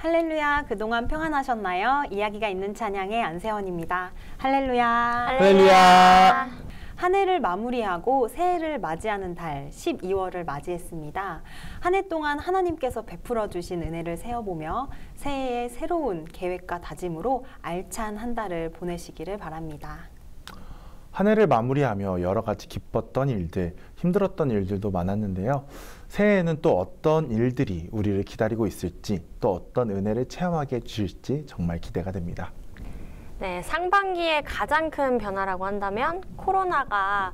할렐루야, 그동안 평안하셨나요? 이야기가 있는 찬양의 안세원입니다. 할렐루야. 할렐루야. 한 해를 마무리하고 새해를 맞이하는 달 12월을 맞이했습니다. 한 해 동안 하나님께서 베풀어 주신 은혜를 세어보며 새해의 새로운 계획과 다짐으로 알찬 한 달을 보내시기를 바랍니다. 한 해를 마무리하며 여러 가지 기뻤던 일들, 힘들었던 일들도 많았는데요. 새해에는 또 어떤 일들이 우리를 기다리고 있을지, 또 어떤 은혜를 체험하게 해주실지 정말 기대가 됩니다. 네, 상반기에 가장 큰 변화라고 한다면 코로나가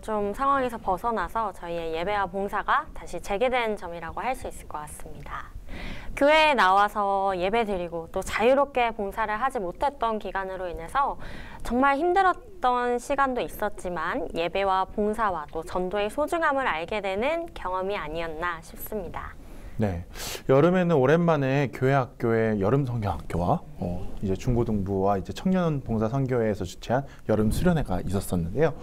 좀 상황에서 벗어나서 저희의 예배와 봉사가 다시 재개된 점이라고 할 수 있을 것 같습니다. 교회에 나와서 예배드리고 또 자유롭게 봉사를 하지 못했던 기간으로 인해서 정말 힘들었던 시간도 있었지만 예배와 봉사와 또 전도의 소중함을 알게 되는 경험이 아니었나 싶습니다. 네, 여름에는 오랜만에 교회 학교의 여름 성경학교와 이제 중고등부와 이제 청년 봉사 선교회에서 주최한 여름 수련회가 있었었는데요.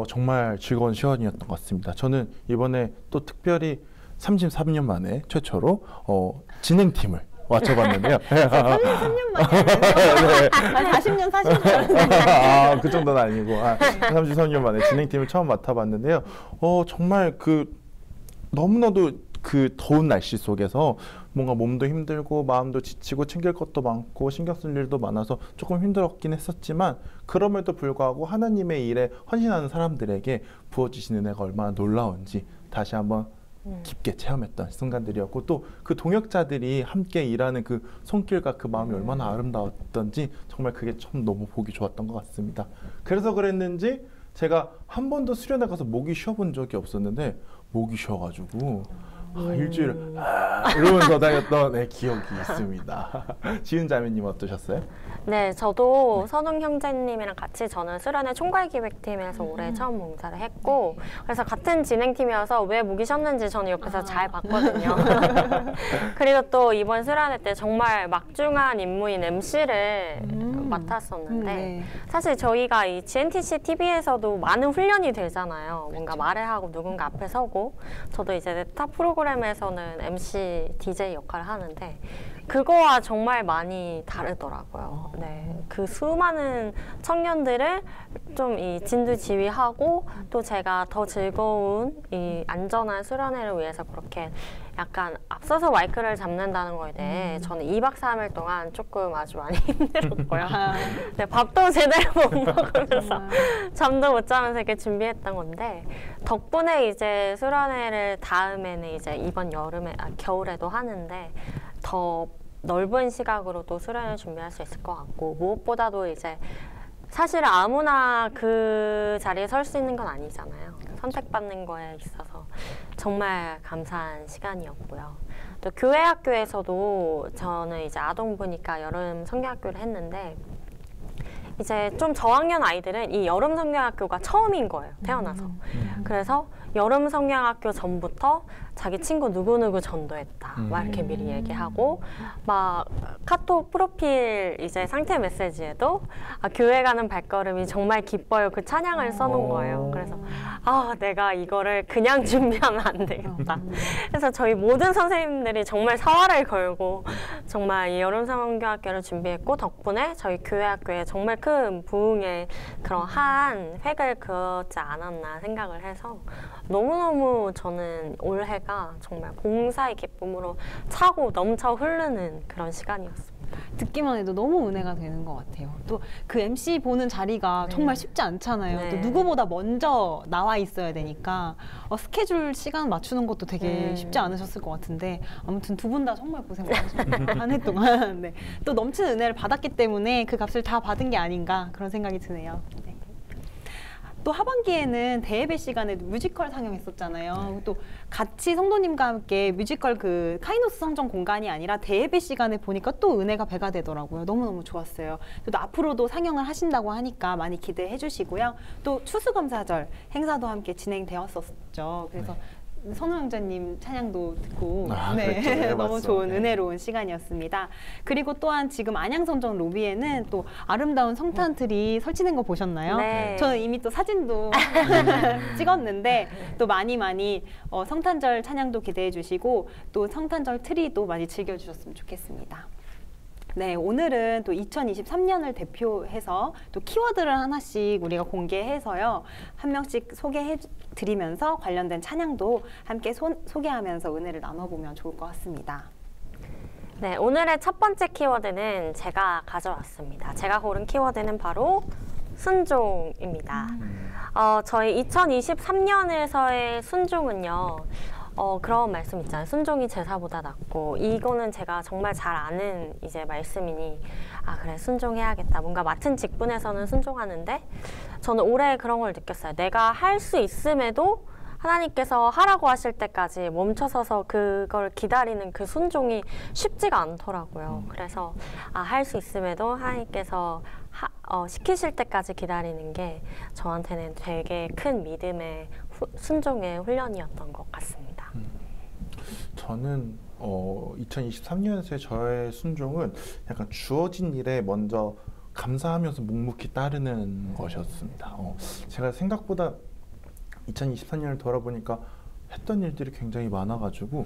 정말 즐거운 시간이었던 것 같습니다. 저는 이번에 또 특별히 33년 만에 최초로 진행팀을 맡아봤는데요. 33년 만에 40년, 40년. 그 정도는 아니고 33년 만에 진행팀을 처음 맡아봤는데요. 정말 너무나도 그 더운 날씨 속에서 뭔가 몸도 힘들고 마음도 지치고 챙길 것도 많고 신경 쓸 일도 많아서 조금 힘들었긴 했었지만 그럼에도 불구하고 하나님의 일에 헌신하는 사람들에게 부어주신 은혜가 얼마나 놀라운지 다시 한번 깊게 체험했던 순간들이었고 또 그 동역자들이 함께 일하는 그 손길과 그 마음이 얼마나 아름다웠던지 정말 그게 참 너무 보기 좋았던 것 같습니다. 그래서 그랬는지 제가 한 번도 수련회 가서 목이 쉬어본 적이 없었는데 목이 쉬어가지고 일주일 이러면서 다녔던 기억이 있습니다. 지은 자매님 어떠셨어요? 네, 저도 선웅 형제님이랑 같이 저는 수련회 총괄기획팀에서 올해 처음 봉사를 했고 그래서 같은 진행팀이어서 왜 목이 쉬었는지 저는 옆에서 잘 봤거든요. 그리고 또 이번 수련회 때 정말 막중한 임무인 MC를 맡았었는데 사실 저희가 이 GNTC TV에서도 많은 훈련이 되잖아요. 뭔가 말을 하고 누군가 앞에 서고 저도 이제 타 프로그램에서는 MC, DJ 역할을 하는데 그거와 정말 많이 다르더라고요. 네, 그 수많은 청년들을 좀 이 진두지휘하고 또 제가 더 즐거운 이 안전한 수련회를 위해서 그렇게 약간 앞서서 마이크를 잡는다는 거에 대해 저는 2박 3일 동안 조금 아주 많이 힘들었고요. 네, 밥도 제대로 못 먹으면서 잠도 못 자면서 이렇게 준비했던 건데 덕분에 이제 수련회를 다음에는 이제 이번 겨울에도 하는데 더 넓은 시각으로 또 수련을 준비할 수 있을 것 같고 무엇보다도 이제 사실 아무나 그 자리에 설 수 있는 건 아니잖아요. 선택받는 거에 있어서 정말 감사한 시간이었고요. 또 교회 학교에서도 저는 이제 아동부니까 여름 성경학교를 했는데 이제 좀 저학년 아이들은 이 여름 성경학교가 처음인 거예요. 태어나서. 그래서 여름 성경학교 전부터 자기 친구 누구누구 전도했다 막 이렇게 미리 얘기하고 막 카톡 프로필 이제 상태 메시지에도 교회 가는 발걸음이 정말 기뻐요 그 찬양을 써놓은 거예요. 그래서 내가 이거를 그냥 준비하면 안 되겠다. 그래서 저희 모든 선생님들이 정말 사활을 걸고 정말 이 여름 성경학교를 준비했고 덕분에 저희 교회 학교에 정말 큰 부흥의 그런 한 획을 그었지 않았나 생각을 해서 너무너무 저는 올해가 정말 봉사의 기쁨으로 차고 넘쳐 흐르는 그런 시간이었습니다. 듣기만 해도 너무 은혜가 되는 것 같아요. 또 그 MC 보는 자리가 정말 쉽지 않잖아요. 또 누구보다 먼저 나와 있어야 되니까 스케줄 시간 맞추는 것도 되게 쉽지 않으셨을 것 같은데 아무튼 두 분 다 정말 고생 많으셨어요. 한 해 동안. 네. 또 넘치는 은혜를 받았기 때문에 그 값을 다 받은 게 아닌가 그런 생각이 드네요. 네. 또 하반기에는 대예배 시간에 뮤지컬 상영했었잖아요. 또 같이 성도님과 함께 뮤지컬 그 카이노스 성전 공간이 아니라 대예배 시간에 보니까 또 은혜가 배가 되더라고요. 너무너무 좋았어요. 또 앞으로도 상영을 하신다고 하니까 많이 기대해 주시고요. 또 추수감사절 행사도 함께 진행되었었죠. 그래서 선우 형제님 찬양도 듣고 네, 그렇죠. 너무 맞죠. 좋은 네. 은혜로운 시간이었습니다. 그리고 또한 지금 안양성전 로비에는 또 아름다운 성탄들이 설치된 거 보셨나요? 네. 저는 이미 또 사진도 찍었는데 또 많이 성탄절 찬양도 기대해 주시고 또 성탄절 트리도 많이 즐겨주셨으면 좋겠습니다. 네, 오늘은 또 2023년을 대표해서 또 키워드를 하나씩 우리가 공개해서요. 한 명씩 소개해 드리면서 관련된 찬양도 함께 소개하면서 은혜를 나눠보면 좋을 것 같습니다. 네, 오늘의 첫 번째 키워드는 제가 가져왔습니다. 제가 고른 키워드는 바로 순종입니다. 저희 2023년에서의 순종은요. 그런 말씀 있잖아요. 순종이 제사보다 낫고, 이거는 제가 정말 잘 아는 이제 말씀이니, 아, 그래, 순종해야겠다. 뭔가 맡은 직분에서는 순종하는데, 저는 올해 그런 걸 느꼈어요. 내가 할 수 있음에도 하나님께서 하라고 하실 때까지 멈춰서서 그걸 기다리는 그 순종이 쉽지가 않더라고요. 그래서, 할 수 있음에도 하나님께서 시키실 때까지 기다리는 게 저한테는 되게 큰 믿음의 순종의 훈련이었던 것 같습니다. 저는 2023년에 저의 순종은 약간 주어진 일에 먼저 감사하면서 묵묵히 따르는 것이었습니다. 제가 생각보다 2023년을 돌아보니까 했던 일들이 굉장히 많아가지고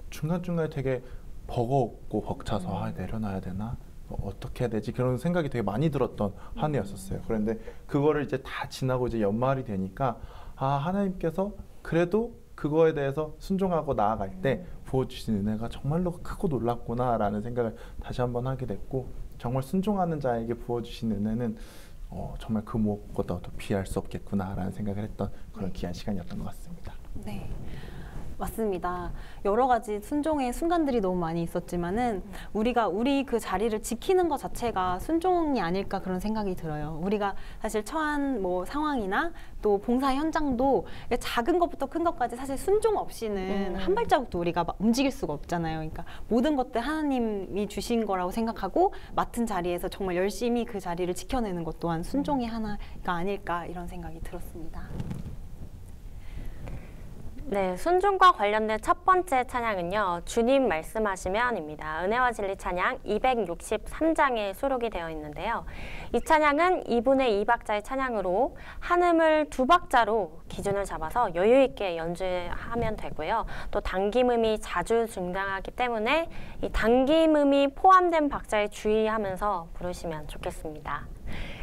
중간중간에 되게 버거웠고 벅차서 내려놔야 되나? 어떻게 해야 되지? 그런 생각이 되게 많이 들었던 한 해였었어요. 그런데 그거를 이제 다 지나고 이제 연말이 되니까 하나님께서 그래도 그거에 대해서 순종하고 나아갈 때 부어주신 은혜가 정말로 크고 놀랍구나라는 생각을 다시 한번 하게 됐고, 정말 순종하는 자에게 부어주신 은혜는 정말 그 무엇보다도 비할 수 없겠구나라는 생각을 했던 그런 귀한 시간이었던 것 같습니다. 네. 맞습니다. 여러 가지 순종의 순간들이 너무 많이 있었지만은 우리 그 자리를 지키는 것 자체가 순종이 아닐까 그런 생각이 들어요. 우리가 사실 처한 상황이나 또 봉사 현장도 작은 것부터 큰 것까지 사실 순종 없이는 한 발자국도 우리가 움직일 수가 없잖아요. 그러니까 모든 것들 하나님이 주신 거라고 생각하고 맡은 자리에서 정말 열심히 그 자리를 지켜내는 것 또한 순종이 하나가 아닐까 이런 생각이 들었습니다. 네, 순종과 관련된 첫 번째 찬양은요. 주님 말씀하시면입니다. 은혜와 진리 찬양 263장에 수록이 되어 있는데요. 이 찬양은 2분의 2박자의 찬양으로 한음을 2박자로 기준을 잡아서 여유 있게 연주하면 되고요. 또 당김음이 자주 등장하기 때문에 이 당김음이 포함된 박자에 주의하면서 부르시면 좋겠습니다.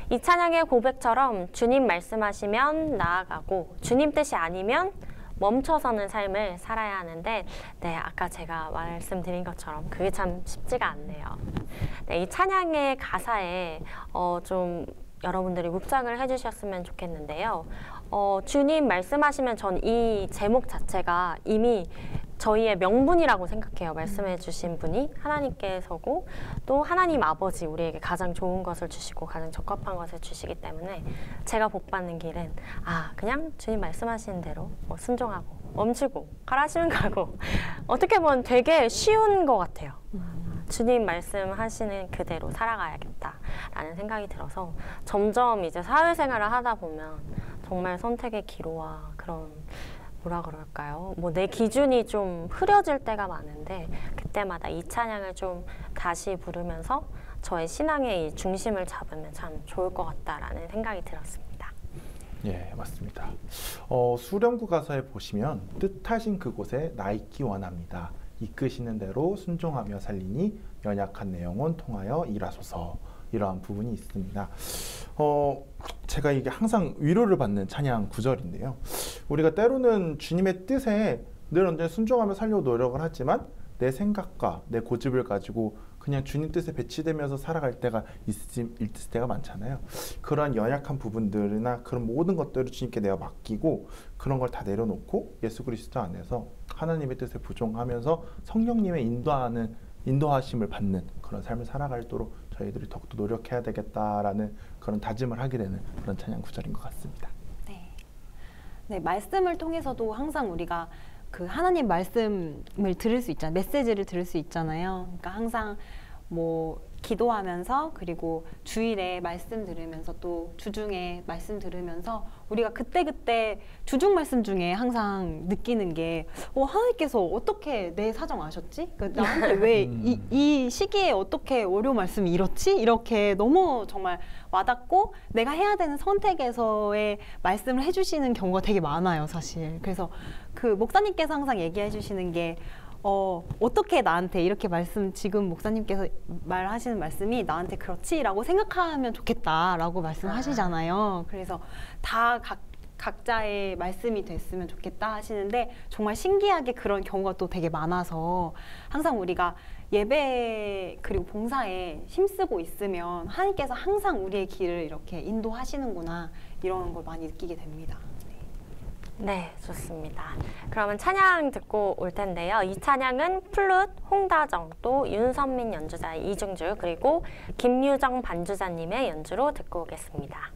이 찬양의 고백처럼 주님 말씀하시면 나아가고 주님 뜻이 아니면 멈춰서는 삶을 살아야 하는데, 네, 아까 제가 말씀드린 것처럼 그게 참 쉽지가 않네요. 네, 이 찬양의 가사에 좀 여러분들이 묵상을 해주셨으면 좋겠는데요. 주님 말씀하시면 전 이 제목 자체가 이미 저희의 명분이라고 생각해요. 말씀해 주신 분이 하나님께서고 또 하나님 아버지, 우리에게 가장 좋은 것을 주시고 가장 적합한 것을 주시기 때문에 제가 복 받는 길은 그냥 주님 말씀하시는 대로 순종하고 멈추고 가라시면 가고 어떻게 보면 되게 쉬운 것 같아요. 주님 말씀하시는 그대로 살아가야겠다라는 생각이 들어서 점점 이제 사회생활을 하다 보면 정말 선택의 기로와 그런 뭐라 그럴까요? 내 기준이 좀 흐려질 때가 많은데 그때마다 이 찬양을 좀 다시 부르면서 저의 신앙의 이 중심을 잡으면 참 좋을 것 같다라는 생각이 들었습니다. 예, 맞습니다. 수령구 가사에 보시면 뜻하신 그곳에 나 있기 원합니다. 이끄시는 대로 순종하며 살리니 연약한 내 영혼 통하여 일하소서. 이러한 부분이 있습니다. 제가 이게 항상 위로를 받는 찬양 구절인데요. 우리가 때로는 주님의 뜻에 늘 언제나 순종하며 살려고 노력을 하지만 내 생각과 내 고집을 가지고 그냥 주님 뜻에 배치되면서 살아갈 때가 있을 때가 많잖아요. 그러한 연약한 부분들이나 그런 모든 것들을 주님께 내가 맡기고 그런 걸 다 내려놓고 예수 그리스도 안에서 하나님의 뜻에 부종하면서 성령님의 인도하심을 받는 그런 삶을 살아갈도록 저희들이 더욱더 노력해야 되겠다라는 그런 다짐을 하게 되는 그런 찬양 구절인 것 같습니다. 네, 말씀을 통해서도 항상 우리가 그 하나님 말씀을 들을 수 있잖아요. 메시지를 들을 수 있잖아요. 그러니까 항상 기도하면서 그리고 주일에 말씀 들으면서 또 주중에 말씀 들으면서 우리가 그때그때 주중 말씀 중에 항상 느끼는 게 하나님께서 어떻게 내 사정 아셨지? 그러니까 나한테 왜 이 시기에 어떻게 월요 말씀이 이렇지? 이렇게 너무 정말 와닿고 내가 해야 되는 선택에서의 말씀을 해주시는 경우가 되게 많아요, 사실. 그래서 그 목사님께서 항상 얘기해 주시는 게 어떻게 나한테 이렇게 지금 목사님께서 말하시는 말씀이 나한테 그렇지라고 생각하면 좋겠다라고 말씀하시잖아요. 그래서 다 각자의 말씀이 됐으면 좋겠다 하시는데 정말 신기하게 그런 경우가 또 되게 많아서 항상 우리가 예배 그리고 봉사에 힘쓰고 있으면 하나님께서 항상 우리의 길을 이렇게 인도하시는구나 이런 걸 많이 느끼게 됩니다. 네, 좋습니다. 그러면 찬양 듣고 올 텐데요. 이 찬양은 플룻, 홍다정, 또 윤선민 연주자의 이중주, 그리고 김유정 반주자님의 연주로 듣고 오겠습니다.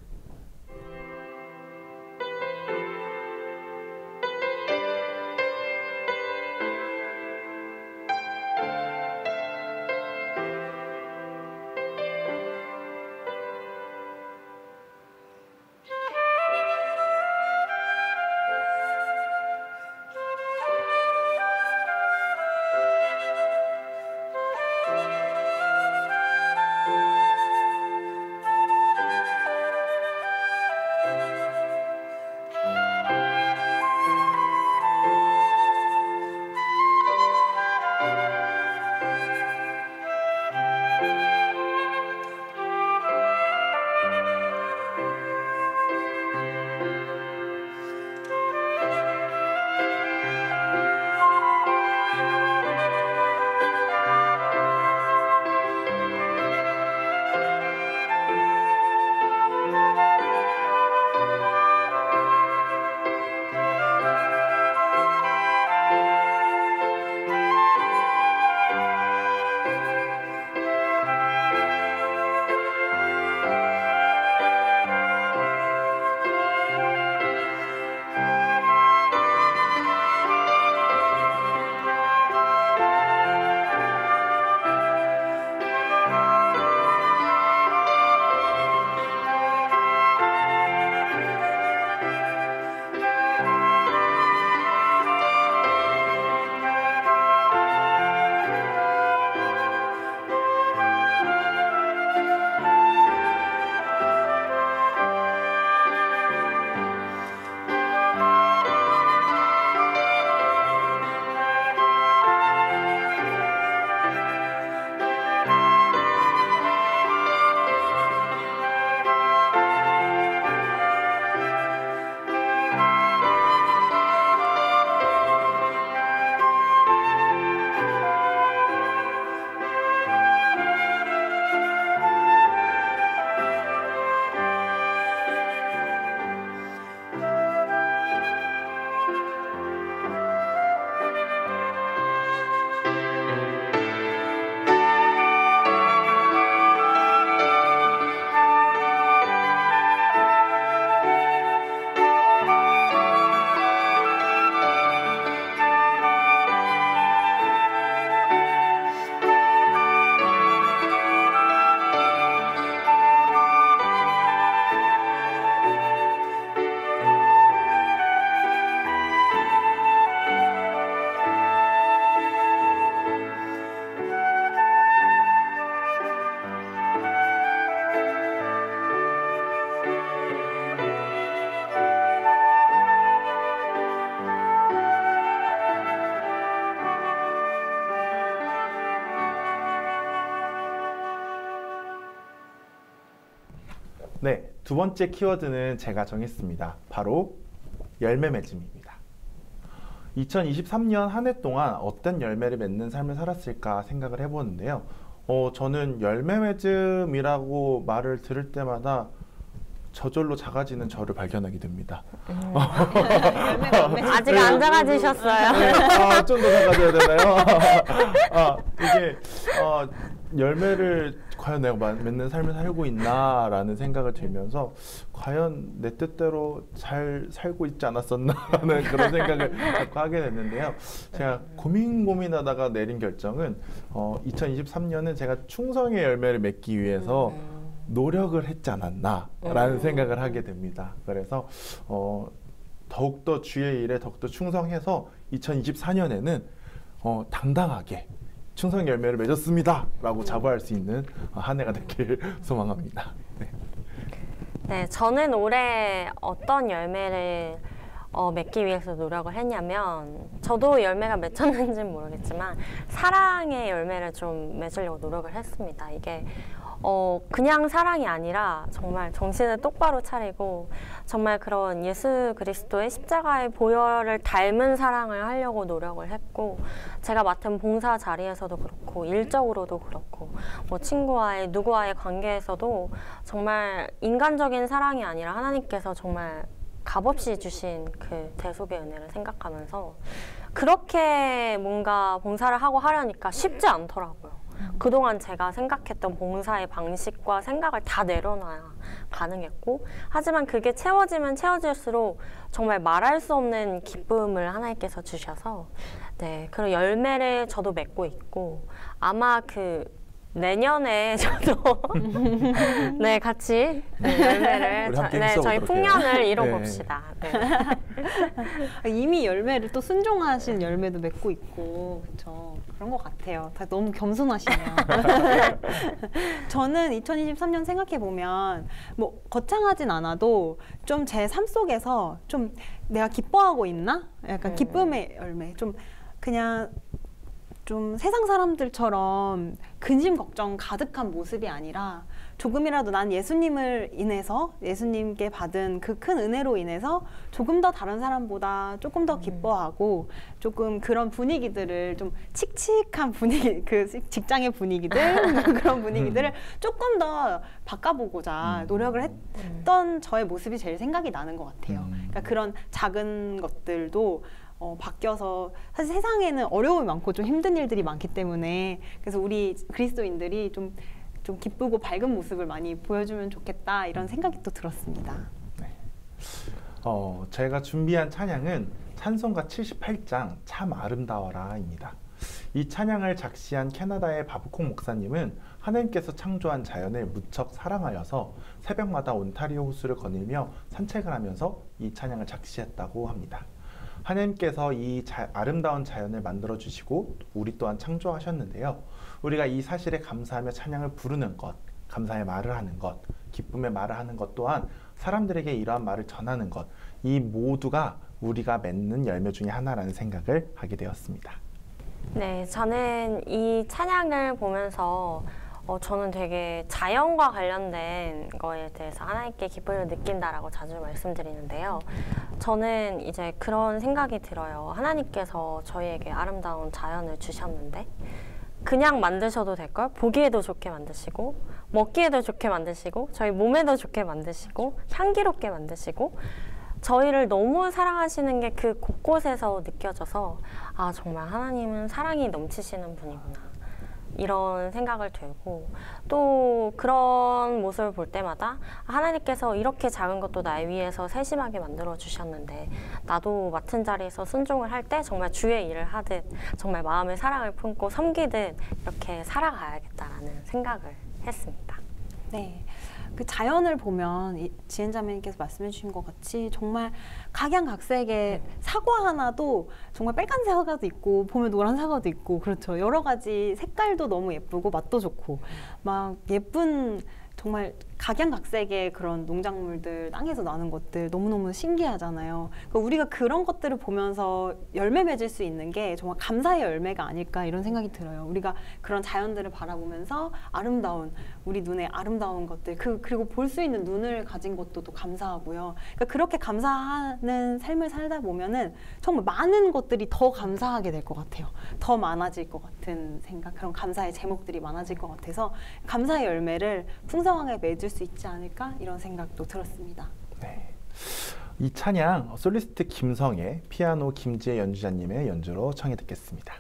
네, 두 번째 키워드는 제가 정했습니다. 바로 열매 맺음입니다. 2023년 한 해 동안 어떤 열매를 맺는 삶을 살았을까 생각을 해보는데요. 저는 열매 맺음이라고 말을 들을 때마다 저절로 작아지는 저를 발견하게 됩니다. 아직 안 작아지셨어요. 좀 더 작아져야 되나요? 이게 열매를 과연 내가 맺는 삶을 살고 있나라는 생각을 들면서 과연 내 뜻대로 잘 살고 있지 않았었나라는 그런 생각을 자꾸 하게 됐는데요. 제가 고민하다가 내린 결정은 2023년은 제가 충성의 열매를 맺기 위해서 노력을 했지 않았나라는 생각을 하게 됩니다. 그래서 더욱더 주의 일에 더욱더 충성해서 2024년에는 당당하게 충성 열매를 맺었습니다 라고 자부할 수 있는 한 해가 되길 소망합니다. 네. 네, 저는 올해 어떤 열매를 맺기 위해서 노력을 했냐면, 저도 열매가 맺혔는지는 모르겠지만 사랑의 열매를 좀 맺으려고 노력을 했습니다. 이게 그냥 사랑이 아니라 정말 정신을 똑바로 차리고 정말 그런 예수 그리스도의 십자가의 보혈을 닮은 사랑을 하려고 노력을 했고, 제가 맡은 봉사 자리에서도 그렇고 일적으로도 그렇고 뭐 친구와의 누구와의 관계에서도 정말 인간적인 사랑이 아니라 하나님께서 정말 값없이 주신 그 대속의 은혜를 생각하면서 그렇게 뭔가 봉사를 하고 하려니까 쉽지 않더라고요. 그동안 제가 생각했던 봉사의 방식과 생각을 다 내려놔야 가능했고, 하지만 그게 채워지면 채워질수록 정말 말할 수 없는 기쁨을 하나님께서 주셔서, 네, 그런 열매를 저도 맺고 있고, 아마 내년에 저도 네, 같이 열매를 저희 풍년을 이뤄봅시다. 네. 이미 열매를 또 순종하신 열매도 맺고 있고, 그렇죠. 그런 것 같아요. 다 너무 겸손하시네요. 저는 2023년 생각해 보면 뭐 거창하진 않아도 좀 제 삶 속에서 좀 내가 기뻐하고 있나? 약간 기쁨의 열매. 좀 그냥 좀 세상 사람들처럼 근심 걱정 가득한 모습이 아니라 조금이라도 난 예수님을 인해서, 예수님께 받은 그 큰 은혜로 인해서 조금 더 다른 사람보다 조금 더 기뻐하고, 조금 그런 분위기들을 좀 칙칙한 분위기, 그 직장의 분위기들 그런 분위기들을 조금 더 바꿔보고자 노력을 했던 저의 모습이 제일 생각이 나는 것 같아요. 그러니까 그런 작은 것들도 바뀌어서, 사실 세상에는 어려움이 많고 좀 힘든 일들이 많기 때문에, 그래서 우리 그리스도인들이 좀 기쁘고 밝은 모습을 많이 보여주면 좋겠다, 이런 생각이 또 들었습니다. 네. 제가 준비한 찬양은 찬송가 78장 참 아름다워라입니다. 이 찬양을 작시한 캐나다의 바브콕 목사님은 하나님께서 창조한 자연을 무척 사랑하여서 새벽마다 온타리오 호수를 거닐며 산책을 하면서 이 찬양을 작시했다고 합니다. 하나님께서 이 아름다운 자연을 만들어 주시고 우리 또한 창조하셨는데요. 우리가 이 사실에 감사하며 찬양을 부르는 것, 감사의 말을 하는 것, 기쁨의 말을 하는 것 또한 사람들에게 이러한 말을 전하는 것, 이 모두가 우리가 맺는 열매 중에 하나라는 생각을 하게 되었습니다. 네, 저는 이 찬양을 보면서 저는 되게 자연과 관련된 거에 대해서 하나님께 기쁨을 느낀다라고 자주 말씀드리는데요. 저는 이제 그런 생각이 들어요. 하나님께서 저희에게 아름다운 자연을 주셨는데 그냥 만드셔도 될걸? 보기에도 좋게 만드시고, 먹기에도 좋게 만드시고, 저희 몸에도 좋게 만드시고, 향기롭게 만드시고, 저희를 너무 사랑하시는 게 그 곳곳에서 느껴져서, 아, 정말 하나님은 사랑이 넘치시는 분이구나, 이런 생각을 들고, 또 그런 모습을 볼 때마다 하나님께서 이렇게 작은 것도 날 위해서 세심하게 만들어 주셨는데, 나도 맡은 자리에서 순종을 할 때 정말 주의 일을 하듯 정말 마음의 사랑을 품고 섬기듯 이렇게 살아가야겠다라는 생각을 했습니다. 네. 그 자연을 보면 지은자매님께서 말씀해 주신 것 같이 정말 각양각색의 사과 하나도 정말 빨간 사과도 있고 보면 노란 사과도 있고, 그렇죠. 여러 가지 색깔도 너무 예쁘고 맛도 좋고 막 예쁜, 정말 각양각색의 그런 농작물들, 땅에서 나는 것들 너무너무 신기하잖아요. 그러니까 우리가 그런 것들을 보면서 열매 맺을 수 있는 게 정말 감사의 열매가 아닐까, 이런 생각이 들어요. 우리가 그런 자연들을 바라보면서 아름다운, 우리 눈에 아름다운 것들, 그리고 볼 수 있는 눈을 가진 것도 또 감사하고요. 그러니까 그렇게 감사하는 삶을 살다 보면은 정말 많은 것들이 더 감사하게 될 것 같아요. 더 많아질 것 같은 생각, 그런 감사의 제목들이 많아질 것 같아서 감사의 열매를 풍성하게 맺을 수 있지 않을까, 이런 생각도 들었습니다. 네. 이 찬양 솔리스트 김성애, 피아노 김지혜 연주자님의 연주로 청해 듣겠습니다.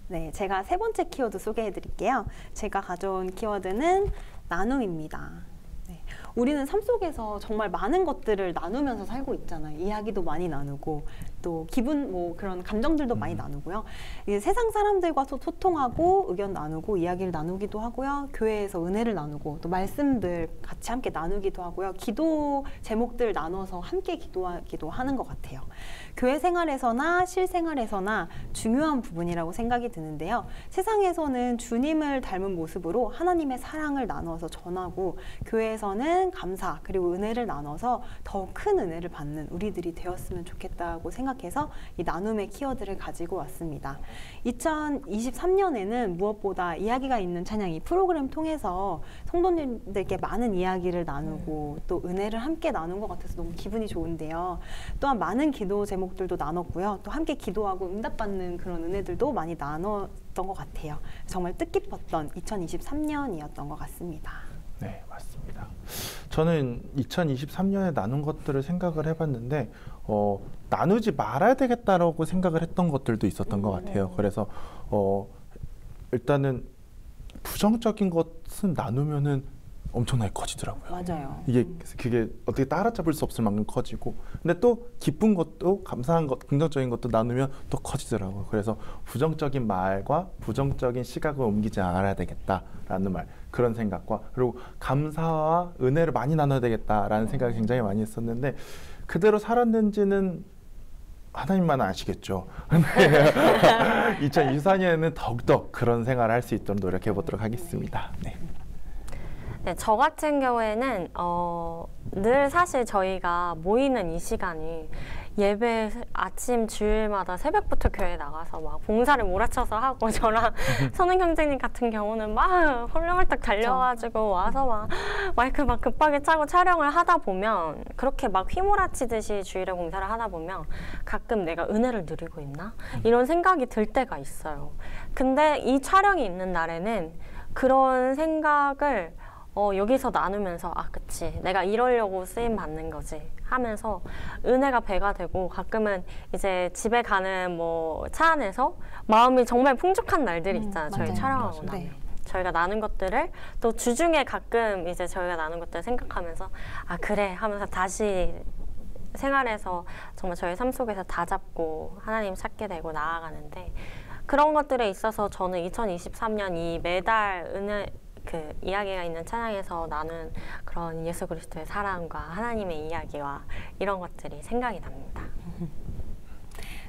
네, 제가 세 번째 키워드 소개해 드릴게요. 제가 가져온 키워드는 나눔입니다. 네, 우리는 삶 속에서 정말 많은 것들을 나누면서 살고 있잖아요. 이야기도 많이 나누고 또 기분 뭐 그런 감정들도 많이 나누고요. 이제 세상 사람들과 소통하고 의견 나누고 이야기를 나누기도 하고요. 교회에서 은혜를 나누고 또 말씀들 같이 함께 나누기도 하고요. 기도 제목들 나눠서 함께 기도하기도 하는 것 같아요. 교회 생활에서나 실생활에서나 중요한 부분이라고 생각이 드는데요. 세상에서는 주님을 닮은 모습으로 하나님의 사랑을 나눠서 전하고 교회에서는 감사 그리고 은혜를 나눠서 더 큰 은혜를 받는 우리들이 되었으면 좋겠다고 생각해서 이 나눔의 키워드를 가지고 왔습니다. 2023년에는 무엇보다 이야기가 있는 찬양 이 프로그램 통해서 성도님들께 많은 이야기를 나누고 또 은혜를 함께 나눈 것 같아서 너무 기분이 좋은데요. 또한 많은 기도 제목들도 나눴고요. 또 함께 기도하고 응답받는 그런 은혜들도 많이 나눴던 것 같아요. 정말 뜻깊었던 2023년이었던 것 같습니다. 네, 맞습니다. 저는 2023년에 나눈 것들을 생각을 해봤는데 나누지 말아야 되겠다라고 생각을 했던 것들도 있었던 것 같아요. 그래서 일단은 부정적인 것은 나누면은 엄청나게 커지더라고요. 맞아요. 그게 어떻게 따라잡을 수 없을 만큼 커지고, 근데 또 기쁜 것도 감사한 것, 긍정적인 것도 나누면 또 커지더라고요. 그래서 부정적인 말과 부정적인 시각을 옮기지 않아야 되겠다라는 말, 그런 생각과 그리고 감사와 은혜를 많이 나눠야 되겠다라는 생각을 굉장히 많이 했었는데 그대로 살았는지는 하나님만 아시겠죠. 2024년에는 더욱더 그런 생활을 할 수 있도록 노력해 보도록 하겠습니다. 네. 네, 저 같은 경우에는 늘 사실 저희가 모이는 이 시간이 예배 아침 주일마다 새벽부터 교회에 나가서 막 봉사를 몰아쳐서 하고 저랑 선웅 형제님 같은 경우는 막 홀쭉홀쭉 달려가지고 와서 막 마이크 막 급하게 차고 촬영을 하다 보면 그렇게 막 휘몰아치듯이 주일에 봉사를 하다 보면 가끔 내가 은혜를 누리고 있나? 이런 생각이 들 때가 있어요. 근데 이 촬영이 있는 날에는 그런 생각을 여기서 나누면서 아 그치 내가 이러려고 쓰임 받는 거지 하면서 은혜가 배가 되고 가끔은 이제 집에 가는 뭐 차 안에서 마음이 정말 풍족한 날들이 있잖아요. 저희 맞아요. 촬영하고 나면. 네. 저희가 나눈 것들을 또 주중에 가끔 이제 저희가 나눈 것들을 생각하면서 아 그래 하면서 다시 생활에서 정말 저희 삶 속에서 다 잡고 하나님 찾게 되고 나아가는데 그런 것들에 있어서 저는 2023년 이 매달 은혜 그 이야기가 있는 찬양에서 나눈 그런 예수 그리스도의 사랑과 하나님의 이야기와 이런 것들이 생각이 납니다.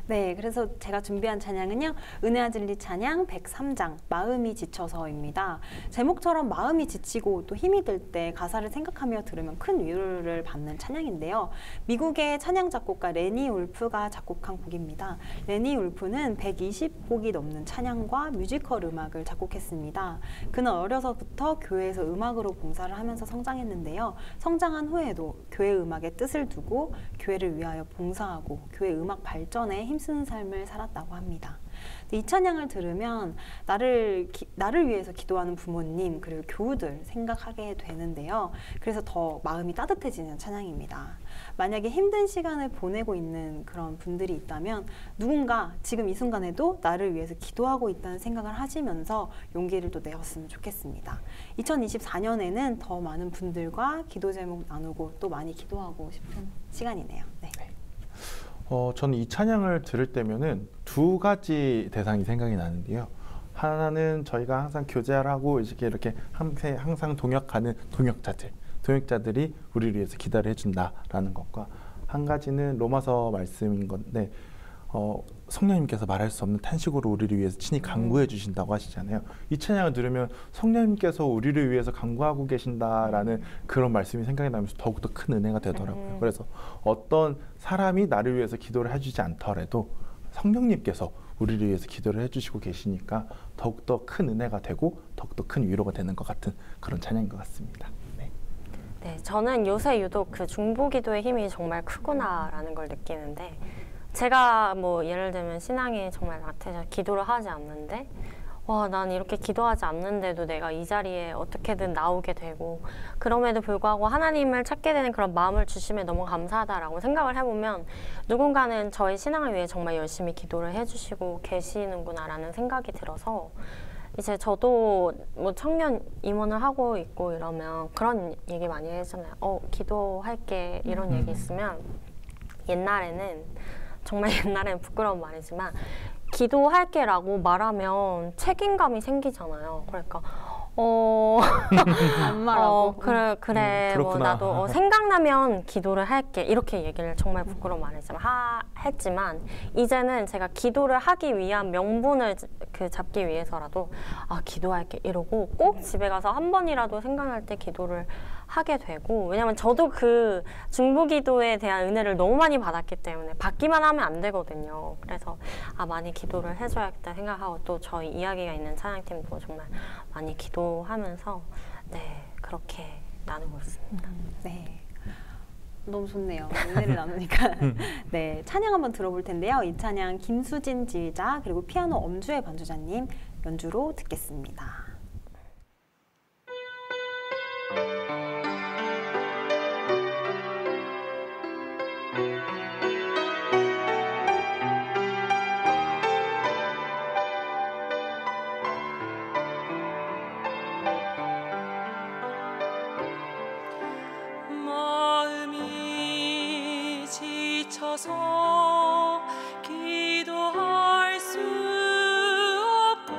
네, 그래서 제가 준비한 찬양은요. 은혜와 진리 찬양 103장 마음이 지쳐서입니다. 제목처럼 마음이 지치고 또 힘이 들 때 가사를 생각하며 들으면 큰 위로를 받는 찬양인데요. 미국의 찬양 작곡가 레니 울프가 작곡한 곡입니다. 레니 울프는 120곡이 넘는 찬양과 뮤지컬 음악을 작곡했습니다. 그는 어려서부터 교회에서 음악으로 봉사를 하면서 성장했는데요. 성장한 후에도 교회 음악의 뜻을 두고 교회를 위하여 봉사하고 교회 음악 발전에 힘쓰는 삶을 살았다고 합니다. 이 찬양을 들으면 나를 위해서 기도하는 부모님 그리고 교우들 생각하게 되는데요. 그래서 더 마음이 따뜻해지는 찬양입니다. 만약에 힘든 시간을 보내고 있는 그런 분들이 있다면 누군가 지금 이 순간에도 나를 위해서 기도하고 있다는 생각을 하시면서 용기를 또 내었으면 좋겠습니다. 2024년에는 더 많은 분들과 기도 제목 나누고 또 많이 기도하고 싶은 시간이네요. 네. 저는 이 찬양을 들을 때면은 두 가지 대상이 생각이 나는데요. 하나는 저희가 항상 교제를 하고 이렇게 항상 동역하는 동역자들이 우리를 위해서 기도를 해준다라는 것과 한 가지는 로마서 말씀인 건데 성령님께서 말할 수 없는 탄식으로 우리를 위해서 친히 간구해 주신다고 하시잖아요. 이 찬양을 들으면 성령님께서 우리를 위해서 간구하고 계신다라는 그런 말씀이 생각이 나면서 더욱더 큰 은혜가 되더라고요. 그래서 어떤 사람이 나를 위해서 기도를 해주지 않더라도 성령님께서 우리를 위해서 기도를 해주시고 계시니까 더욱더 큰 은혜가 되고 더욱더 큰 위로가 되는 것 같은 그런 찬양인 것 같습니다. 네, 저는 요새 유독 그 중보기도의 힘이 정말 크구나라는 걸 느끼는데 제가 뭐 예를 들면 신앙이 정말 나태해서 기도를 하지 않는데 와, 난 이렇게 기도하지 않는데도 내가 이 자리에 어떻게든 나오게 되고 그럼에도 불구하고 하나님을 찾게 되는 그런 마음을 주심에 너무 감사하다라고 생각을 해보면 누군가는 저의 신앙을 위해 정말 열심히 기도를 해주시고 계시는구나라는 생각이 들어서 이제 저도 뭐 청년 임원을 하고 있고 이러면 그런 얘기 많이 하잖아요. 기도할게 이런 얘기 있으면 옛날에는 정말 옛날에는 부끄러운 말이지만 기도할게라고 말하면 책임감이 생기잖아요. 그러니까 안 말하고 그래 뭐 나도 생각나면 기도를 할게 이렇게 얘기를 정말 부끄러운 말이지만 했지만 이제는 제가 기도를 하기 위한 명분을 잡기 위해서라도 기도할게 이러고 꼭 집에 가서 한 번이라도 생각날 때 기도를 하게 되고 왜냐면 저도 그 중보기도에 대한 은혜를 너무 많이 받았기 때문에 받기만 하면 안 되거든요. 그래서 많이 기도를 해줘야겠다 생각하고 또 저희 이야기가 있는 찬양팀도 정말 많이 기도하면서 그렇게 나누고 있습니다. 네. 너무 좋네요. 은혜를 나누니까. 네, 찬양 한번 들어볼 텐데요. 이 찬양 김수진 지휘자 그리고 피아노 엄주혜 반주자님 연주로 듣겠습니다. 마음이 지쳐서 기도할 수 없고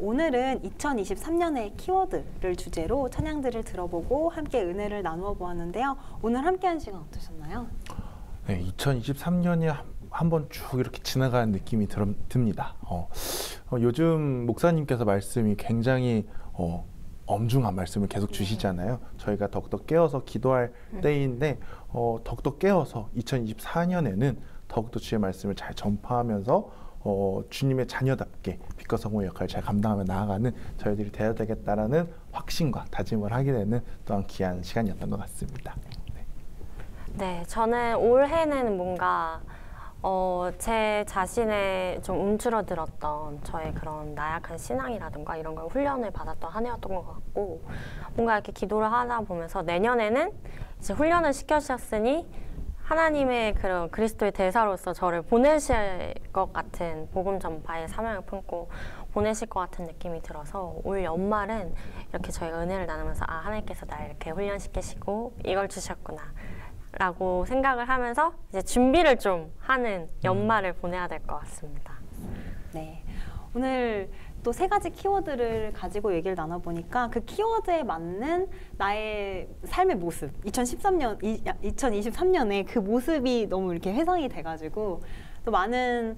오늘은 2023년의 키워드를 주제로 찬양들을 들어보고 함께 은혜를 나누어 보았는데요. 오늘 함께한 시간 어떠셨나요? 네, 2023년이 한번 쭉 이렇게 지나가는 느낌이 듭니다. 요즘 목사님께서 말씀이 굉장히 엄중한 말씀을 계속 주시잖아요. 저희가 더욱더 깨어서 기도할 때인데 더욱더 깨어서 2024년에는 더욱더 주의 말씀을 잘 전파하면서 주님의 자녀답게 빛과 성공의 역할을 잘 감당하며 나아가는 저희들이 되어야 되겠다라는 확신과 다짐을 하게 되는 또한 귀한 시간이었던 것 같습니다. 네, 저는 올해는 뭔가 제 자신의 좀 움츠러들었던 저의 그런 나약한 신앙이라든가 이런 걸 훈련을 받았던 한 해였던 것 같고, 뭔가 이렇게 기도를 하다 보면서 내년에는 이제 훈련을 시켜주셨으니 하나님의 그런 그리스도의 대사로서 저를 보내실 것 같은 복음 전파의 사명을 품고 보내실 것 같은 느낌이 들어서 올 연말은 이렇게 저희가 은혜를 나누면서 하나님께서 날 이렇게 훈련시키시고 이걸 주셨구나 라고 생각을 하면서 이제 준비를 좀 하는 연말을 보내야 될 것 같습니다. 네, 오늘 또 3가지 키워드를 가지고 얘기를 나눠보니까 그 키워드에 맞는 나의 삶의 모습, 2023년에 그 모습이 너무 이렇게 회상이 돼가지고 또 많은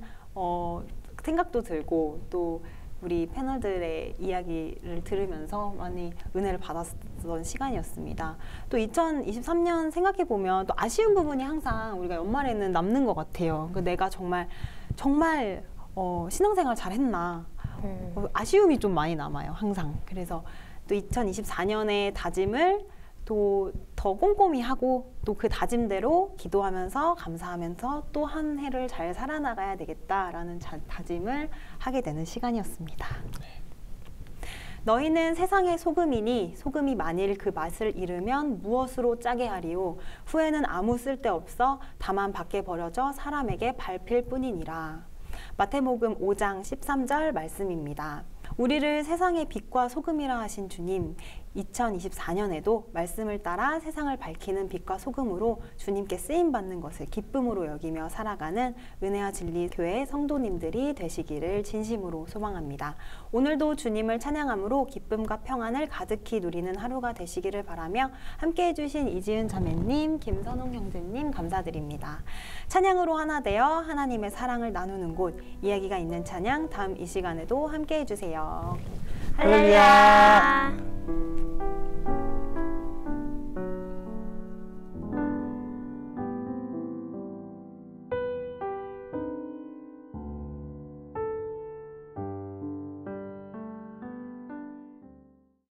생각도 들고 또 우리 패널들의 이야기를 들으면서 많이 은혜를 받았던 시간이었습니다. 또 2023년 생각해보면 또 아쉬운 부분이 항상 우리가 연말에는 남는 것 같아요. 내가 정말 신앙생활 잘했나 아쉬움이 좀 많이 남아요, 항상. 그래서 또 2024년의 다짐을 또 더 꼼꼼히 하고 또 그 다짐대로 기도하면서 감사하면서 또 한 해를 잘 살아나가야 되겠다라는 다짐을 하게 되는 시간이었습니다. 너희는 세상의 소금이니 소금이 만일 그 맛을 잃으면 무엇으로 짜게 하리요? 후에는 아무 쓸데없어 다만 밖에 버려져 사람에게 밟힐 뿐이니라. 마태복음 5장 13절 말씀입니다. 우리를 세상의 빛과 소금이라 하신 주님, 2024년에도 말씀을 따라 세상을 밝히는 빛과 소금으로 주님께 쓰임받는 것을 기쁨으로 여기며 살아가는 은혜와 진리 교회 성도님들이 되시기를 진심으로 소망합니다. 오늘도 주님을 찬양함으로 기쁨과 평안을 가득히 누리는 하루가 되시기를 바라며 함께해 주신 이지은 자매님, 김선홍 형제님 감사드립니다. 찬양으로 하나 되어 하나님의 사랑을 나누는 곳, 이야기가 있는 찬양 다음 이 시간에도 함께해 주세요. 할렐루야.